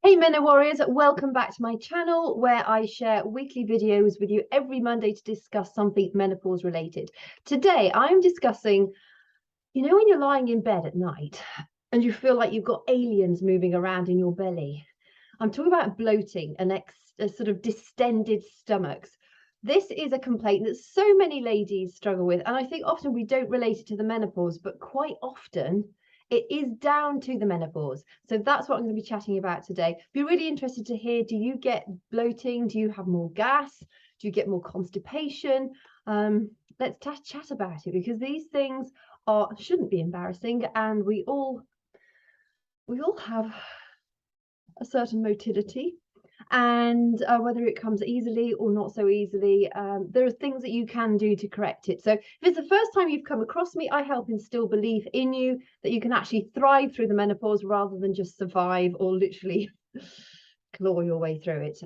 Hey Mena Warriors, welcome back to my channel where I share weekly videos with you every Monday to discuss something menopause related. Today I'm discussing, when you're lying in bed at night and you feel like you've got aliens moving around in your belly. I'm talking about bloating and a sort of distended stomachs. This is a complaint that so many ladies struggle with, and I think often we don't relate it to the menopause, but quite often it is down to the menopause. So that's what I'm going to be chatting about today. Be really interested to hear, do you get bloating? Do you have more gas? Do you get more constipation? Let's chat about it, because these things shouldn't be embarrassing, and we all have a certain motility, and whether it comes easily or not so easily, there are things that you can do to correct it. So if it's the first time you've come across me, I help instill belief in you that you can actually thrive through the menopause rather than just survive or literally claw your way through it.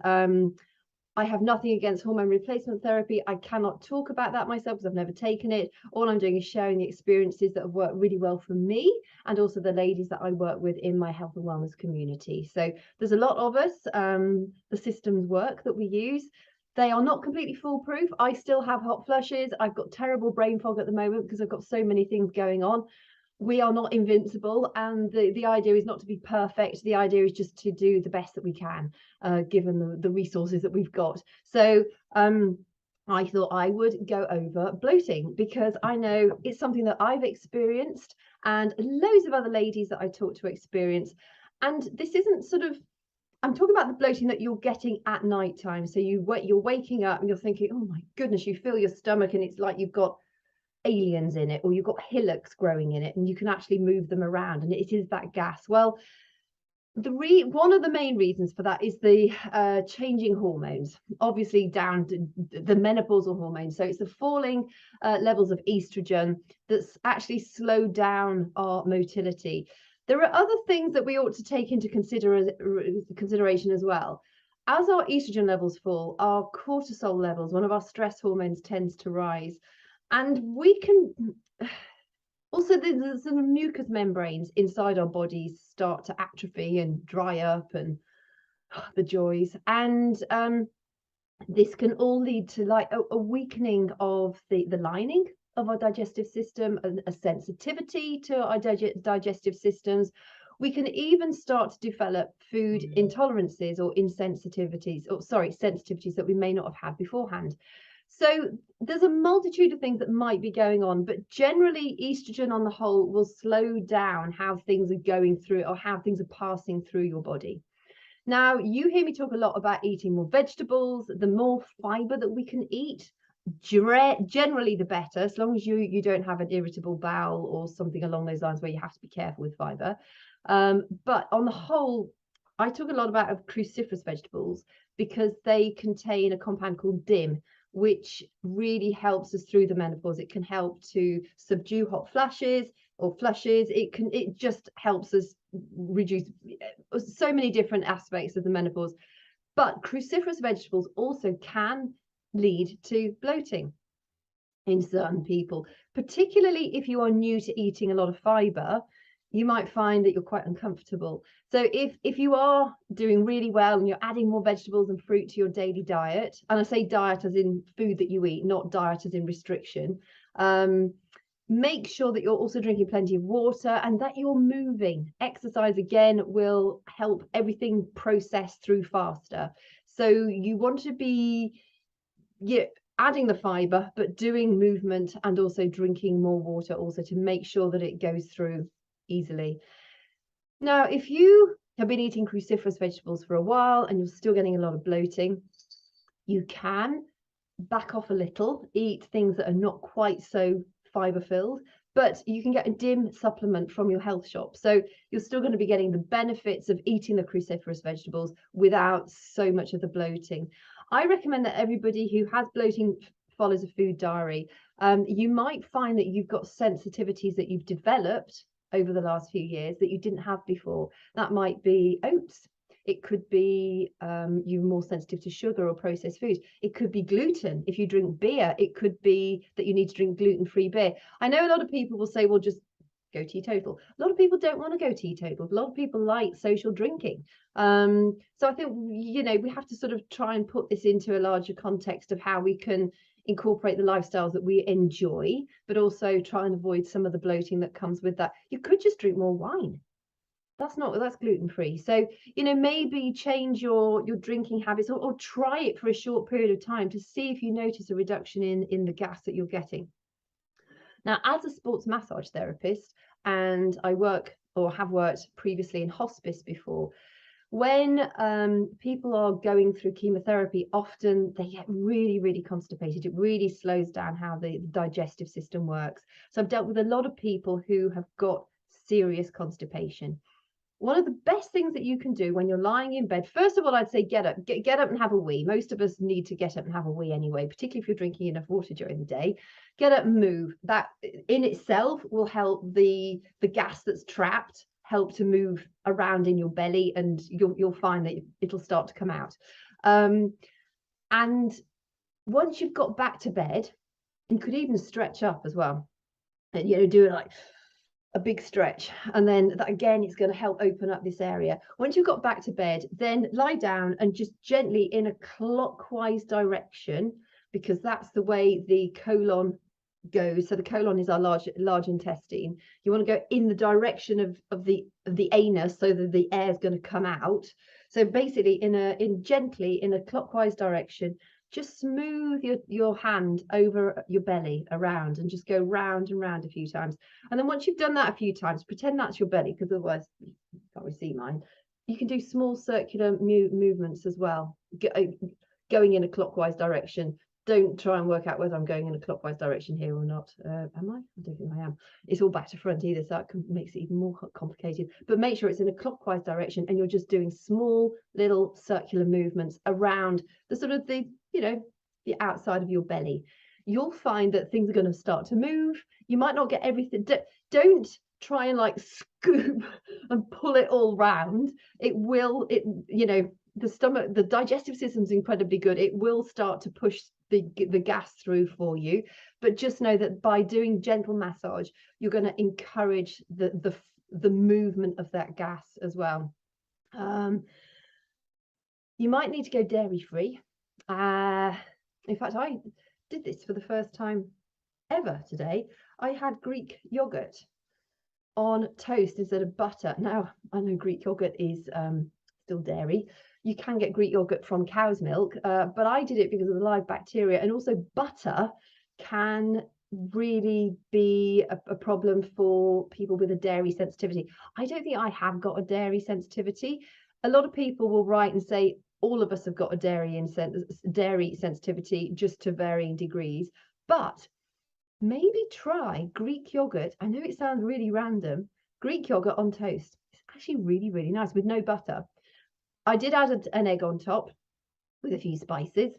I have nothing against hormone replacement therapy. I cannot talk about that myself because I've never taken it. All I'm doing is sharing the experiences that have worked really well for me and also the ladies that I work with in my health and wellness community. So there's a lot of us. The systems work that we use, they are not completely foolproof. I still have hot flushes. I've got terrible brain fog at the moment because I've got so many things going on. We are not invincible, and the idea is not to be perfect. The idea is just to do the best that we can, given the resources that we've got. So I thought I would go over bloating because I know it's something that I've experienced and loads of other ladies that I talk to experience. And this isn't I'm talking about the bloating that you're getting at night time. So you're waking up and you're thinking, oh my goodness, you feel your stomach and it's like you've got aliens in it, or you've got hillocks growing in it and you can actually move them around, and it is that gas. Well, one of the main reasons for that is the changing hormones, obviously down to the menopausal hormones. So it's the falling levels of estrogen that's actually slowed down our motility. There are other things that we ought to take into consideration as well. As our estrogen levels fall, our cortisol levels, one of our stress hormones, tends to rise. And we can also, the mucous membranes inside our bodies start to atrophy and dry up, and the joys. And this can all lead to like a weakening of the lining of our digestive system, a sensitivity to our digestive systems. We can even start to develop food intolerances or sensitivities that we may not have had beforehand. So there's a multitude of things that might be going on, but generally estrogen on the whole will slow down how things are going through or how things are passing through your body. Now, you hear me talk a lot about eating more vegetables. The more fiber that we can eat, generally the better, as long as you don't have an irritable bowel or something along those lines where you have to be careful with fiber. But on the whole, I talk a lot about cruciferous vegetables because they contain a compound called DIM, which really helps us through the menopause. It can help to subdue hot flashes or flushes. It just helps us reduce so many different aspects of the menopause. But cruciferous vegetables also can lead to bloating in certain people, particularly if you are new to eating a lot of fiber. You might find that you're quite uncomfortable. So if you are doing really well and you're adding more vegetables and fruit to your daily diet, and I say diet as in food that you eat, not diet as in restriction, make sure that you're also drinking plenty of water and that you're moving. Exercise, again, will help everything process through faster. So you want to be adding the fiber, but doing movement and also drinking more water also to make sure that it goes through easily. Now, if you have been eating cruciferous vegetables for a while and you're still getting a lot of bloating, you can back off a little, eat things that are not quite so fiber filled, but you can get a DIM supplement from your health shop. So you're still going to be getting the benefits of eating the cruciferous vegetables without so much of the bloating. I recommend that everybody who has bloating follows a food diary. You might find that you've got sensitivities that you've developed over the last few years that you didn't have before. That might be oats. It could be you're more sensitive to sugar or processed foods. It could be gluten. If you drink beer, it could be that you need to drink gluten-free beer. I know a lot of people will say, well, just go teetotal. A lot of people don't want to go teetotal. A lot of people like social drinking. So I think, you know, we have to sort of try and put this into a larger context of how we can incorporate the lifestyles that we enjoy, but also try and avoid some of the bloating that comes with that. You could just drink more wine. That's gluten-free. So, you know, maybe change your drinking habits, or try it for a short period of time to see if you notice a reduction in the gas that you're getting. Now, as a sports massage therapist, and I work or have worked previously in hospice before, when people are going through chemotherapy, often they get really, really constipated. It really slows down how the digestive system works. So I've dealt with a lot of people who have got serious constipation. One of the best things that you can do when you're lying in bed, first of all, I'd say get up and have a wee. Most of us need to get up and have a wee anyway, particularly if you're drinking enough water during the day. Get up and move. That in itself will help the gas that's trapped help to move around in your belly, and you'll find that it'll start to come out. And once you've got back to bed, you could even stretch up as well, and, you know, do it like a big stretch, and then that again is going to help open up this area. Once you've got back to bed, then lie down and just gently in a clockwise direction, because that's the way the colon goes. So the colon is our large intestine. You want to go in the direction of the anus, so that the air is going to come out. So basically gently in a clockwise direction, just smooth your hand over your belly around, and just go round and round a few times. And then once you've done that a few times, pretend that's your belly, because otherwise you can't really see mine. You can do small circular movements as well, going in a clockwise direction. Don't try and work out whether I'm going in a clockwise direction here or not. Am I? I don't think I am. It's all back to front either, so that makes it even more complicated. But make sure it's in a clockwise direction, and you're just doing small little circular movements around the sort of the outside of your belly. You'll find that things are going to start to move. You might not get everything. Don't try and like scoop and pull it all round. The stomach, the digestive system's incredibly good. It will start to push the gas through for you, but just know that by doing gentle massage, you're going to encourage the movement of that gas as well. You might need to go dairy free. In fact, I did this for the first time ever today. I had Greek yogurt on toast instead of butter. Now, I know Greek yogurt is still dairy. You can get Greek yogurt from cow's milk, but I did it because of the live bacteria, and also butter can really be a problem for people with a dairy sensitivity. I don't think I have got a dairy sensitivity. A lot of people will write and say, all of us have got a dairy sensitivity, just to varying degrees. But maybe try Greek yogurt. I know it sounds really random. Greek yogurt on toast. It's actually really, really nice with no butter. I did add an egg on top with a few spices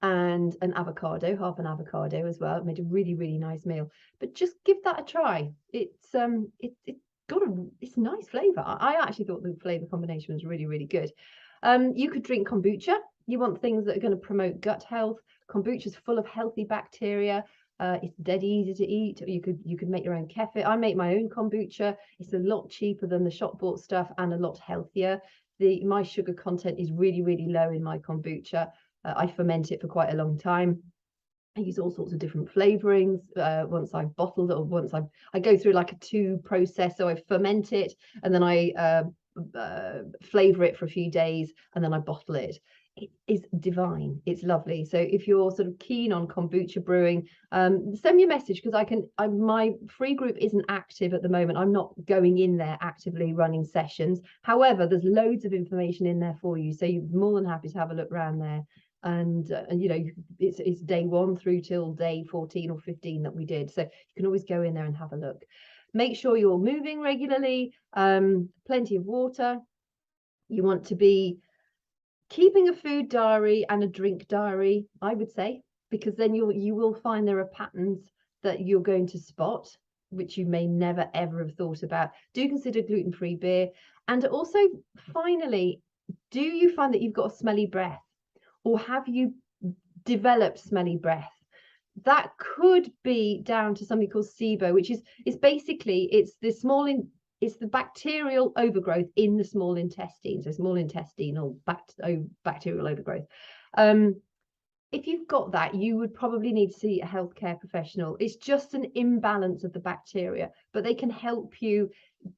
and an avocado, half an avocado as well. It made a really, really nice meal. But just give that a try. It's nice flavour. I actually thought the flavour combination was really, really good. You could drink kombucha. You want things that are going to promote gut health. Kombucha is full of healthy bacteria. It's dead easy to eat. You could make your own kefir. I make my own kombucha. It's a lot cheaper than the shop bought stuff and a lot healthier. My sugar content is really, really low in my kombucha. I ferment it for quite a long time. I use all sorts of different flavorings. Once I've bottled it, or once I go through like a 2 process. So I ferment it, and then I flavor it for a few days, and then I bottle it. It is divine. It's lovely. So if you're sort of keen on kombucha brewing, send me a message, because my free group isn't active at the moment. I'm not going in there actively running sessions. However, there's loads of information in there for you, so you're more than happy to have a look around there. And you know, it's day 1 through till day 14 or 15 that we did, so you can always go in there and have a look. Make sure you're moving regularly, plenty of water. You want to be keeping a food diary and a drink diary, I would say, because then you will find there are patterns that you're going to spot, which you may never ever have thought about. Do consider gluten-free beer. And also, finally, do you find that you've got a smelly breath, or have you developed smelly breath? that could be down to something called SIBO, which is basically it's the bacterial overgrowth in the small intestine, so small intestinal bacterial overgrowth. If you've got that, you would probably need to see a healthcare professional. It's just an imbalance of the bacteria, but they can help you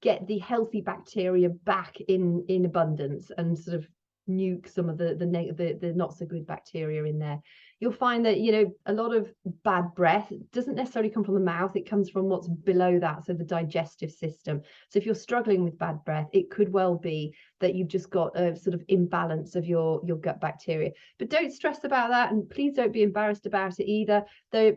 get the healthy bacteria back in abundance and sort of nuke some of the not so good bacteria in there. You'll find that, you know, a lot of bad breath doesn't necessarily come from the mouth, it comes from what's below that, so the digestive system. So if you're struggling with bad breath, it could well be that you've just got a sort of imbalance of your gut bacteria. But don't stress about that, and please don't be embarrassed about it either. Though,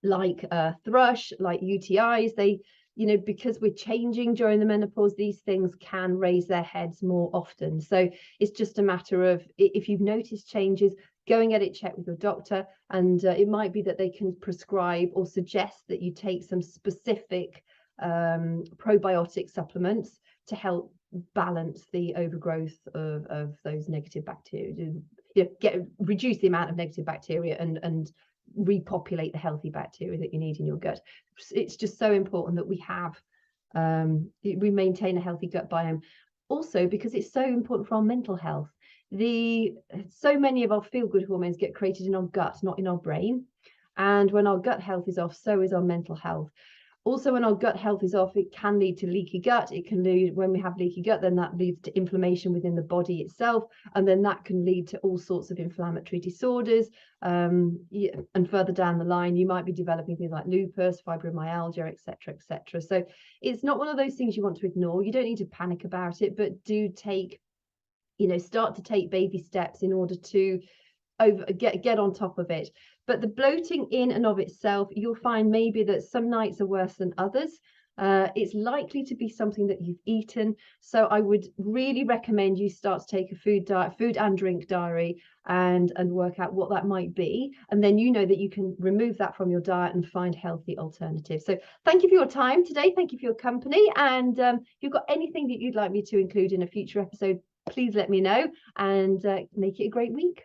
like thrush, like UTIs, they, you know, because we're changing during the menopause, these things can raise their heads more often. So it's just a matter of, if you've noticed changes, go and get it checked with your doctor, and it might be that they can prescribe or suggest that you take some specific probiotic supplements to help balance the overgrowth of those negative bacteria, you know, reduce the amount of negative bacteria and repopulate the healthy bacteria that you need in your gut. It's just so important that we maintain a healthy gut biome, also because it's so important for our mental health. So many of our feel-good hormones get created in our gut, not in our brain, and when our gut health is off, so is our mental health. Also, when our gut health is off, it can lead to leaky gut. It can lead, when we have leaky gut, then that leads to inflammation within the body itself, and then that can lead to all sorts of inflammatory disorders. And further down the line, you might be developing things like lupus, fibromyalgia, etc., etc. So it's not one of those things you want to ignore. You don't need to panic about it, but do take, you know, start to take baby steps in order to get on top of it. But the bloating in and of itself, you'll find maybe that some nights are worse than others. It's likely to be something that you've eaten. So I would really recommend you start to take a food and drink diary, and work out what that might be. And then you know that you can remove that from your diet and find healthy alternatives. So thank you for your time today. Thank you for your company. And if you've got anything that you'd like me to include in a future episode, please let me know, and make it a great week.